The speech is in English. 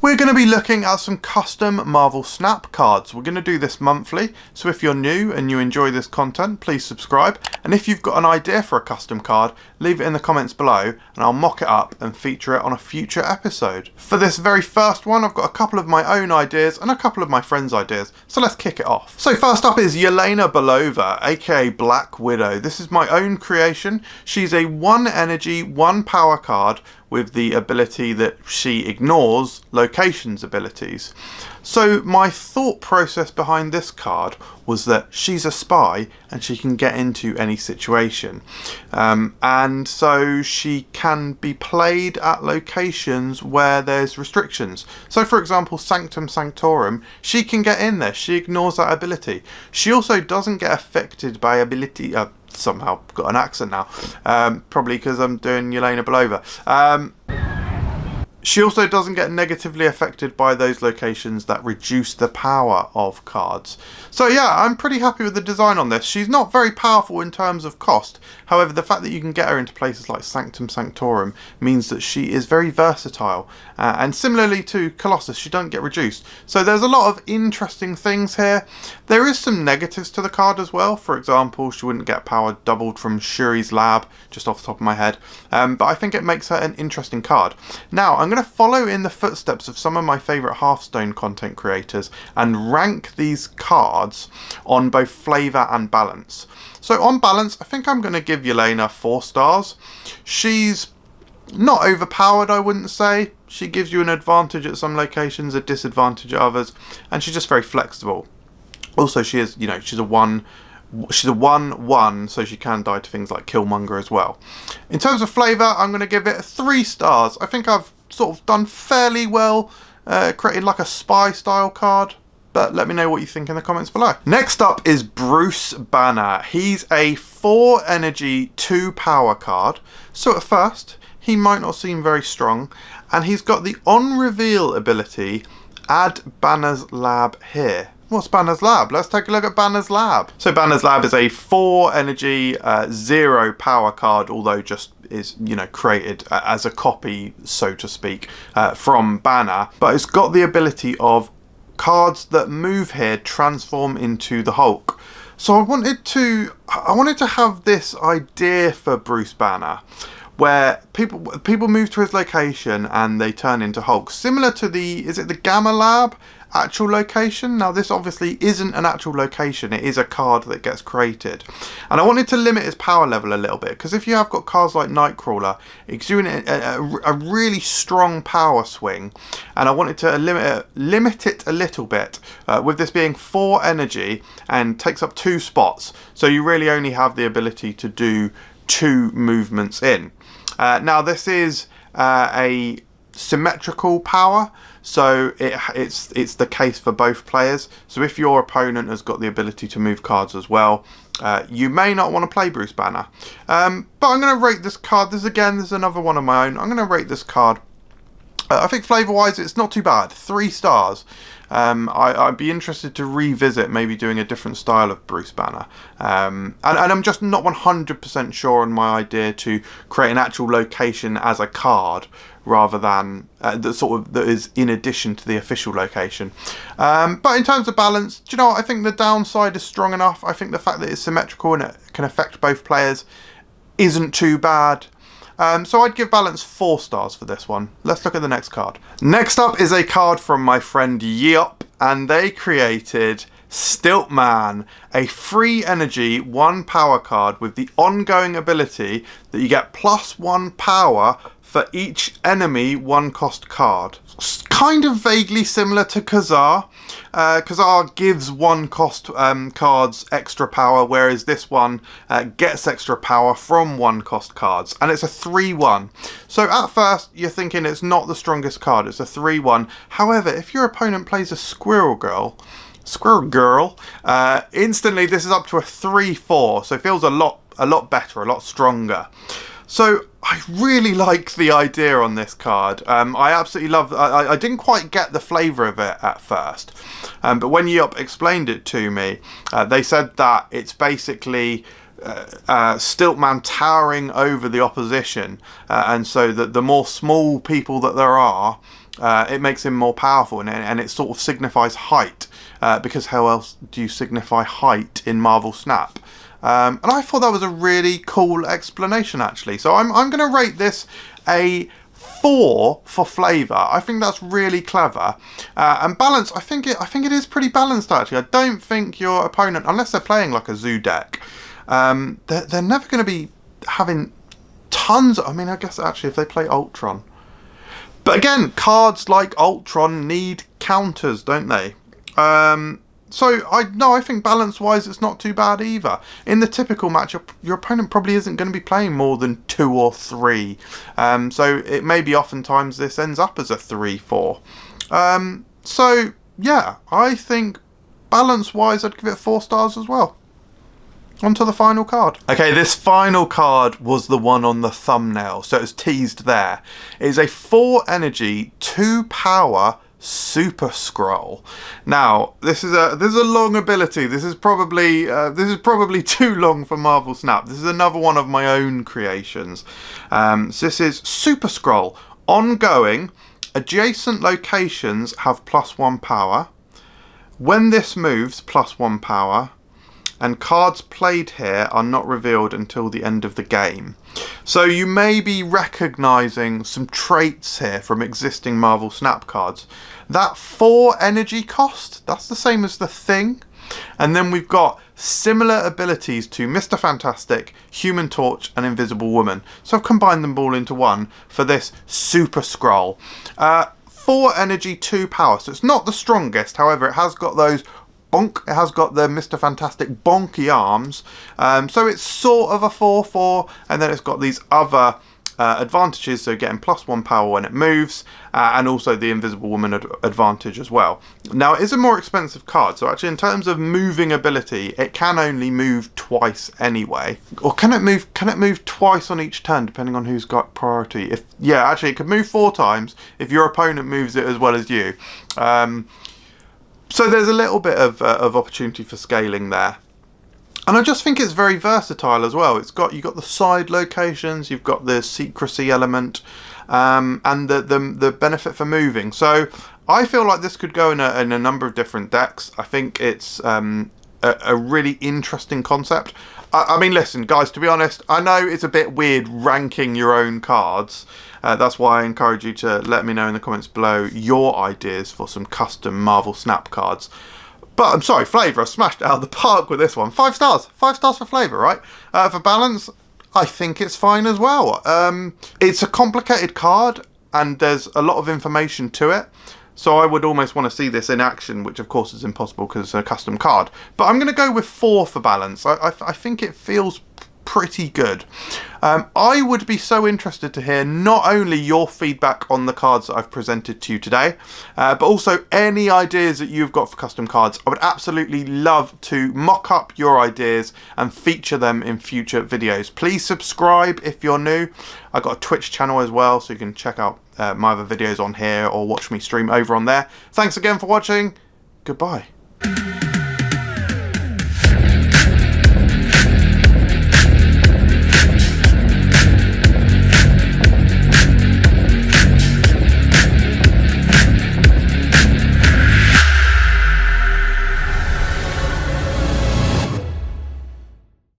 we're going to be looking at some custom Marvel Snap cards. We're going to do this monthly, so if you're new and you enjoy this content, please subscribe. And if you've got an idea for a custom card, leave it in the comments below and I'll mock it up and feature it on a future episode. For this very first one, I've got a couple of my own ideas and a couple of my friends' ideas, so let's kick it off. So first up is Yelena Belova, aka Black Widow. This is my own creation. She's a 1 energy, 1 power card with the ability that she ignores locations abilities. So my thought process behind this card was that she's a spy and she can get into any situation. And so she can be played at locations where there's restrictions. So for example, Sanctum Sanctorum, she can get in there, she ignores that ability. She also doesn't get affected by ability, somehow got an accent now, probably because I'm doing Yelena Belova. She also doesn't get negatively affected by those locations that reduce the power of cards. So yeah, I'm pretty happy with the design on this. She's not very powerful in terms of cost. However, the fact that you can get her into places like Sanctum Sanctorum means that she is very versatile. And similarly to Colossus, she doesn't get reduced. So there's a lot of interesting things here. There is some negatives to the card as well. For example, she wouldn't get power doubled from Shuri's lab, just off the top of my head. But I think it makes her an interesting card. Now, I'm going to follow in the footsteps of some of my favourite Hearthstone content creators and rank these cards on both flavour and balance. So on balance, I think I'm going to give Yelena 4 stars. She's not overpowered, I wouldn't say. She gives you an advantage at some locations, a disadvantage at others, and she's just very flexible. Also, she is, she's a 1/1, so she can die to things like Killmonger as well. In terms of flavour, I'm going to give it 3 stars. I think I've sort of done fairly well, creating like a spy style card. But let me know what you think in the comments below. Next up is Bruce Banner. He's a 4 energy, 2 power card. So at first, he might not seem very strong. And he's got the on reveal ability, add Banner's lab here. What's Banner's lab? Let's take a look at Banner's lab. So Banner's lab is a 4 energy, 0 power card, although just is, created as a copy, so to speak, from Banner. But it's got the ability of cards that move here transform into the Hulk. So I wanted to have this idea for Bruce Banner, where people move to his location and they turn into Hulk, similar to is it the Gamma Lab actual location? Now this obviously isn't an actual location, it is a card that gets created. And I wanted to limit its power level a little bit, because if you have got cards like Nightcrawler, it's doing a really strong power swing, and I wanted to limit it a little bit, with this being 4 energy and takes up 2 spots, so you really only have the ability to do 2 movements in. Now this is a symmetrical power, so it's the case for both players. So if your opponent has got the ability to move cards as well, you may not want to play Bruce Banner. But I'm going to rate this card. This is another one of my own. I'm going to rate this card. I think flavour-wise, it's not too bad. 3 stars. I'd be interested to revisit maybe doing a different style of Bruce Banner. And I'm just not 100% sure on my idea to create an actual location as a card, rather than that is in addition to the official location. But in terms of balance, do you know what? I think the downside is strong enough. I think the fact that it's symmetrical and it can affect both players isn't too bad. So I'd give balance 4 stars for this one. Let's look at the next card. Next up is a card from my friend Yop, and they created Stiltman, a 3 energy, 1 power card with the ongoing ability that you get +1 power for each enemy 1 cost card. Kind of vaguely similar to Khazar. Khazar gives 1 cost cards extra power, whereas this one gets extra power from 1 cost cards, and it's a 3/1. So at first you're thinking it's not the strongest card, it's a 3/1. However, if your opponent plays a Squirrel Girl, instantly this is up to a 3/4, so it feels a lot better, a lot stronger. So I really like the idea on this card. I absolutely love. I didn't quite get the flavour of it at first, but when Yop explained it to me, they said that it's basically Stiltman towering over the opposition, and so that the more small people that there are, it makes him more powerful, and it sort of signifies height, because how else do you signify height in Marvel Snap? And I thought that was a really cool explanation, actually. So I'm going to rate this a 4 for flavour. I think that's really clever, and balance. I think it is pretty balanced, actually. I don't think your opponent, unless they're playing like a zoo deck, they're never going to be having tons. I mean, I guess actually if they play Ultron, but again, cards like Ultron need counters, don't they? So I think balance-wise it's not too bad either. In the typical matchup, your opponent probably isn't going to be playing more than 2 or 3. So it may be oftentimes this ends up as a 3-4. So yeah, I think balance-wise I'd give it 4 stars as well. On to the final card. Okay, this final card was the one on the thumbnail, so it's teased there. It is a 4 energy, 2 power Super Skrull. Now, this is a long ability. This is probably too long for Marvel Snap. This is another one of my own creations. So this is Super Skrull. Ongoing, adjacent locations have +1 power. When this moves, +1 power. And cards played here are not revealed until the end of the game. So you may be recognising some traits here from existing Marvel Snap cards. That 4 energy cost, that's the same as the Thing. And then we've got similar abilities to Mr. Fantastic, Human Torch and Invisible Woman. So I've combined them all into one for this Super Skrull. 4 energy, 2 power. So it's not the strongest, however it has got those bonk. It has got the Mr. Fantastic bonky arms, so it's sort of a 4-4, and then it's got these other advantages, so getting +1 power when it moves, and also the Invisible Woman advantage as well. Now it is a more expensive card, so actually in terms of moving ability, it can only move twice anyway. Or can it move twice on each turn, depending on who's got priority? Actually it could move 4 times if your opponent moves it as well as you. So there's a little bit of opportunity for scaling there. And I just think it's very versatile as well. You've got the side locations, you've got the secrecy element, and the benefit for moving. So I feel like this could go in a number of different decks. I think it's a really interesting concept. I mean, listen, guys, to be honest, I know it's a bit weird ranking your own cards. That's why I encourage you to let me know in the comments below your ideas for some custom Marvel Snap cards. But I'm sorry, flavour, I smashed it out of the park with this one. 5 stars. 5 stars for flavour, right? For balance, I think it's fine as well. It's a complicated card, and there's a lot of information to it. So I would almost want to see this in action, which of course is impossible because it's a custom card. But I'm going to go with 4 for balance. I think it feels pretty good. I would be so interested to hear not only your feedback on the cards that I've presented to you today, but also any ideas that you've got for custom cards. I would absolutely love to mock up your ideas and feature them in future videos. Please subscribe if you're new. I've got a Twitch channel as well, so you can check out my other videos on here or watch me stream over on there. Thanks again for watching. Goodbye.